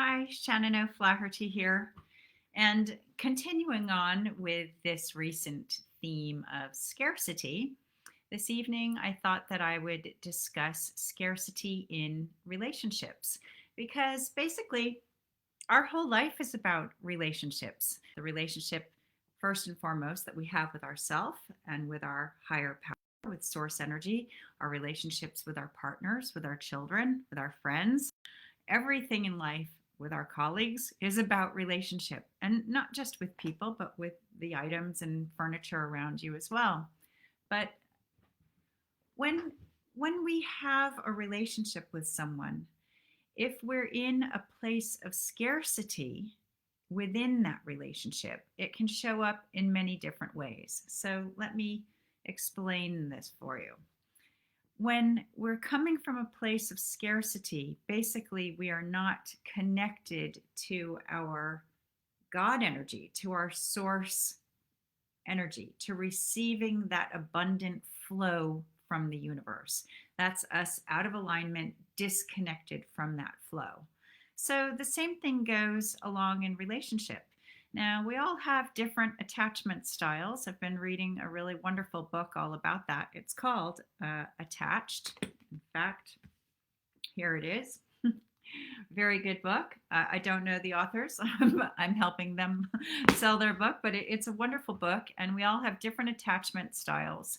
Hi, Shannon O'Flaherty here. And continuing on with this recent theme of scarcity, this evening I thought that I would discuss scarcity in relationships because basically our whole life is about relationships. The relationship, first and foremost, that we have with ourselves and with our higher power, with source energy, our relationships with our partners, with our children, with our friends. Everything in life with our colleagues is about relationship, and not just with people, but with the items and furniture around you as well. But when when we have a relationship with someone, if we're in a place of scarcity within that relationship, it can show up in many different ways. So let me explain this for you. When we're coming from a place of scarcity, basically we are not connected to our God energy, to our source energy, to receiving that abundant flow from the universe. That's us out of alignment, disconnected from that flow. So the same thing goes along in relationship. Now, we all have different attachment styles. I've been reading a really wonderful book all about that. It's called Attached. In fact, here it is. Very good book. I don't know the authors. I'm helping them sell their book, but it's a wonderful book, and we all have different attachment styles.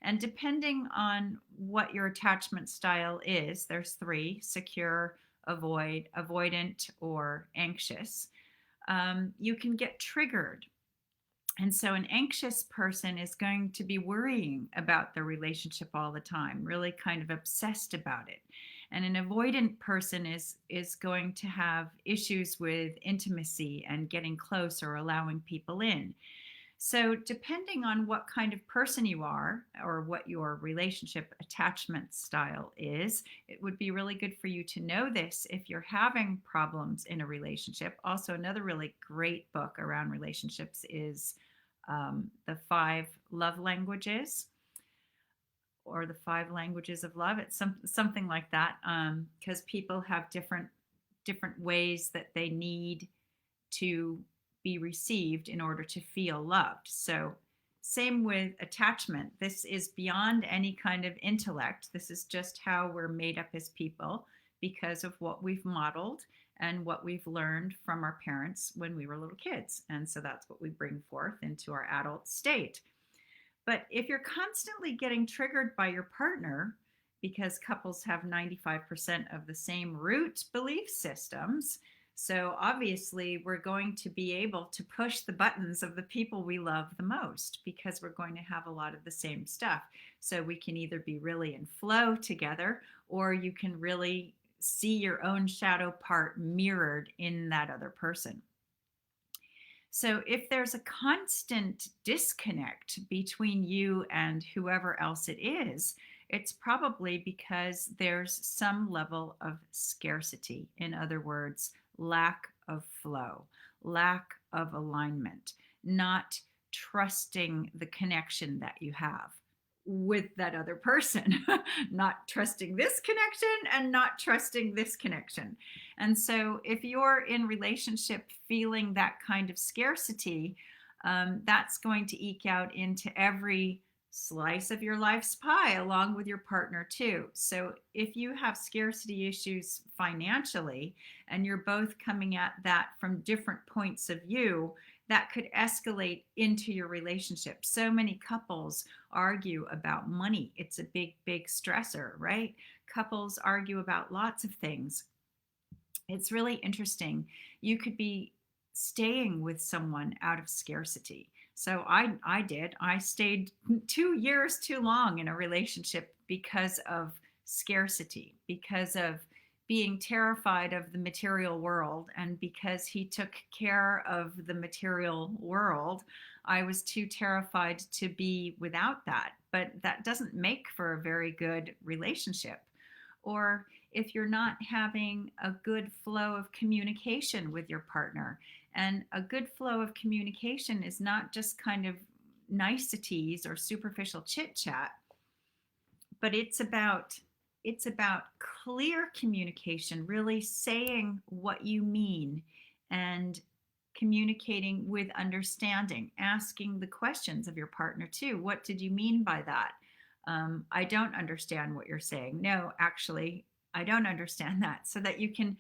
And depending on what your attachment style is, there's three: secure, avoidant, or anxious. You can get triggered. And so an anxious person is going to be worrying about the relationship all the time, really kind of obsessed about it. And an avoidant person is going to have issues with intimacy and getting close or allowing people in. So, depending on what kind of person you are or what your relationship attachment style is, it would be really good for you to know this if you're having problems in a relationship. Also, another really great book around relationships is The Five Love Languages, or The Five Languages of Love. It's something like that, because people have different ways that they need to be received in order to feel loved. So, same with attachment. This is beyond any kind of intellect. This is just how we're made up as people because of what we've modeled and what we've learned from our parents when we were little kids. And so that's what we bring forth into our adult state. But if you're constantly getting triggered by your partner, because couples have 95% of the same root belief systems, so obviously we're going to be able to push the buttons of the people we love the most because we're going to have a lot of the same stuff. So we can either be really in flow together, or you can really see your own shadow part mirrored in that other person. So if there's a constant disconnect between you and whoever else it is, it's probably because there's some level of scarcity. In other words, lack of flow, lack of alignment, not trusting the connection that you have with that other person, not trusting this connection and not trusting this connection. And so if you're in relationship feeling that kind of scarcity, that's going to eke out into every slice of your life's pie along with your partner too. So if you have scarcity issues financially and you're both coming at that from different points of view, that could escalate into your relationship. So many couples argue about money. It's a big stressor, right? Couples argue about lots of things. It's really interesting. You could be staying with someone out of scarcity. So I did. I stayed 2 years too long in a relationship because of scarcity, because of being terrified of the material world. And because he took care of the material world, I was too terrified to be without that. But that doesn't make for a very good relationship. Or if you're not having a good flow of communication with your partner. And a good flow of communication is not just kind of niceties or superficial chit chat, but it's about it's about clear communication, really saying what you mean and communicating with understanding, asking the questions of your partner too. What did you mean by that? I don't understand what you're saying. No, actually, I don't understand that. So that you can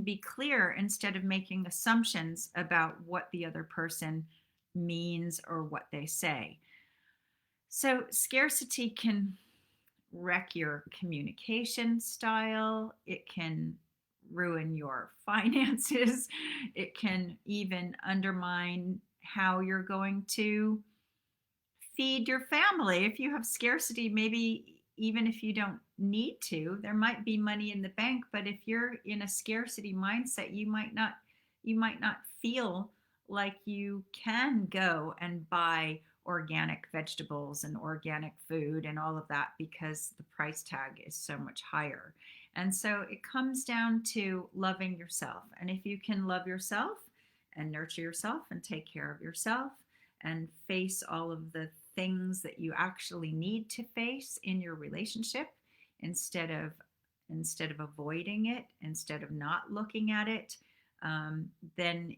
be clear instead of making assumptions about what the other person means or what they say. So scarcity can wreck your communication style. It can ruin your finances. It can even undermine how you're going to feed your family. If you have scarcity, maybe even if you don't need to, there might be money in the bank, but if you're in a scarcity mindset, you might not feel like you can go and buy organic vegetables and organic food and all of that because the price tag is so much higher. And so it comes down to loving yourself. And if you can love yourself and nurture yourself and take care of yourself and face all of the things that you actually need to face in your relationship instead of avoiding it, instead of not looking at it, um, then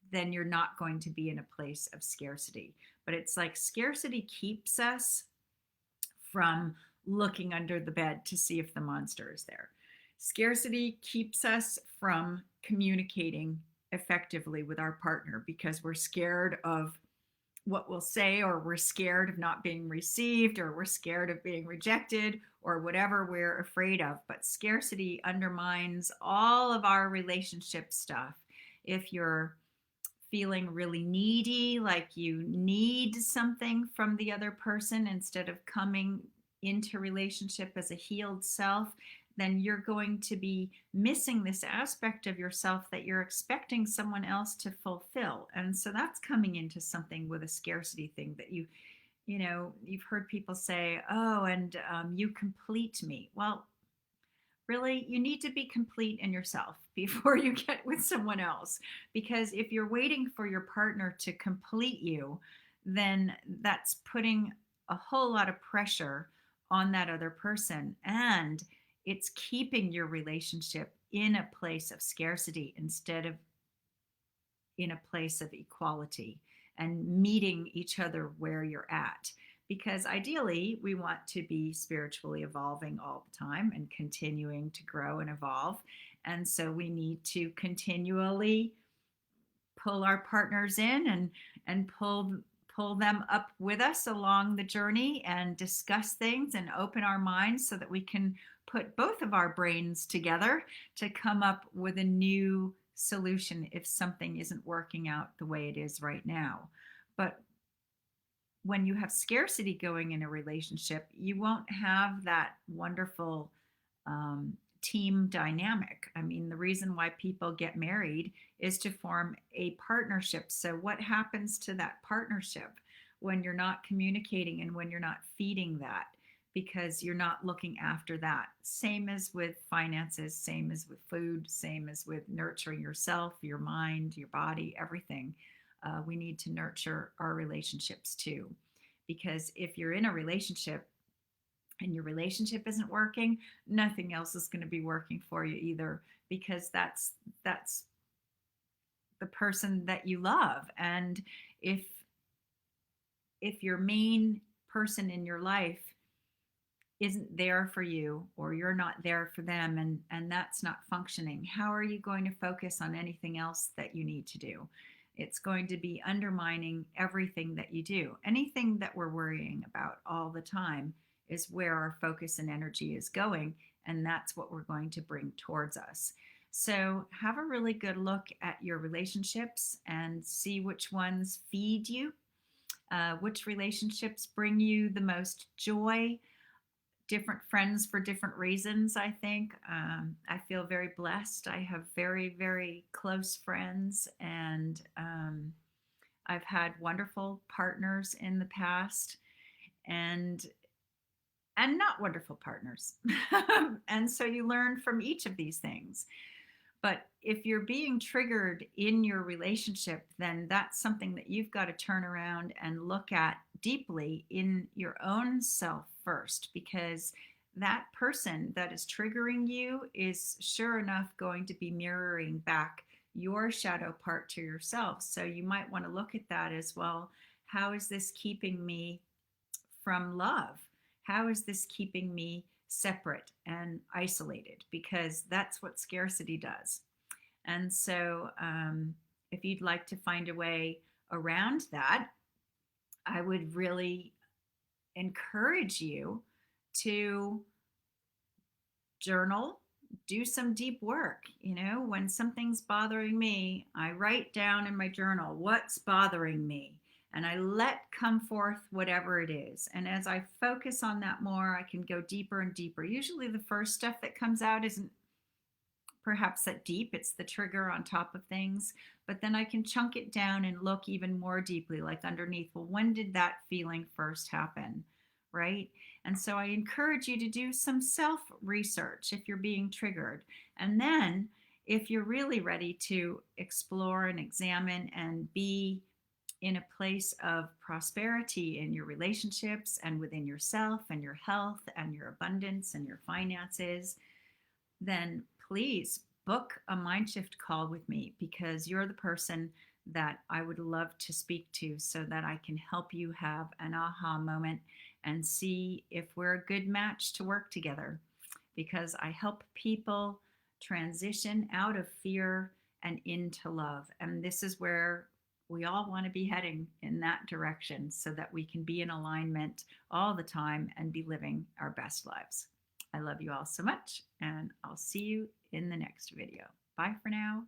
then you're not going to be in a place of scarcity. But it's like scarcity keeps us from looking under the bed to see if the monster is there. Scarcity keeps us from communicating effectively with our partner because we're scared of what we'll say, or we're scared of not being received, or we're scared of being rejected, or whatever we're afraid of. But scarcity undermines all of our relationship stuff. If you're feeling really needy, like you need something from the other person instead of coming into relationship as a healed self, then you're going to be missing this aspect of yourself that you're expecting someone else to fulfill. And so that's coming into something with a scarcity thing that you've heard people say, oh, and you complete me. Well, really, you need to be complete in yourself before you get with someone else. Because if you're waiting for your partner to complete you, then that's putting a whole lot of pressure on that other person. And it's keeping your relationship in a place of scarcity instead of in a place of equality and meeting each other where you're at. Because ideally, we want to be spiritually evolving all the time and continuing to grow and evolve. And so we need to continually pull our partners in and pull them up with us along the journey and discuss things and open our minds so that we can put both of our brains together to come up with a new solution if something isn't working out the way it is right now. But when you have scarcity going in a relationship, you won't have that wonderful team dynamic. I mean, the reason why people get married is to form a partnership. So, what happens to that partnership when you're not communicating and when you're not feeding that? Because you're not looking after that. Same as with finances, same as with food, same as with nurturing yourself, your mind, your body, everything. We need to nurture our relationships too. Because if you're in a relationship and your relationship isn't working, nothing else is going to be working for you either, because that's the person that you love. And if your main person in your life isn't there for you, or you're not there for them, and that's not functioning, how are you going to focus on anything else that you need to do? It's going to be undermining everything that you do. Anything that we're worrying about all the time is where our focus and energy is going, and that's what we're going to bring towards us. So have a really good look at your relationships and see which ones feed you, which relationships bring you the most joy. Different friends for different reasons, I think. I feel very blessed. I have very, very close friends, and I've had wonderful partners in the past, and not wonderful partners. And so you learn from each of these things. But if you're being triggered in your relationship, then that's something that you've got to turn around and look at deeply in your own self first, because that person that is triggering you is sure enough going to be mirroring back your shadow part to yourself. So you might want to look at that as well. How is this keeping me from love? How is this keeping me separate and isolated? Because that's what scarcity does. And so, if you'd like to find a way around that, I would really encourage you to journal, do some deep work. When something's bothering me, I write down in my journal what's bothering me, and I let come forth whatever it is. And as I focus on that more, I can go deeper and deeper. Usually the first stuff that comes out isn't perhaps that deep, it's the trigger on top of things. But then I can chunk it down and look even more deeply, like underneath, well, when did that feeling first happen? Right? And so I encourage you to do some self research if you're being triggered. And then, if you're really ready to explore and examine and be in a place of prosperity in your relationships and within yourself and your health and your abundance and your finances, then please book a mind shift call with me, because you're the person that I would love to speak to so that I can help you have an aha moment and see if we're a good match to work together. Because I help people transition out of fear and into love. And this is where we all want to be heading, in that direction, so that we can be in alignment all the time and be living our best lives. I love you all so much, and I'll see you in the next video. Bye for now.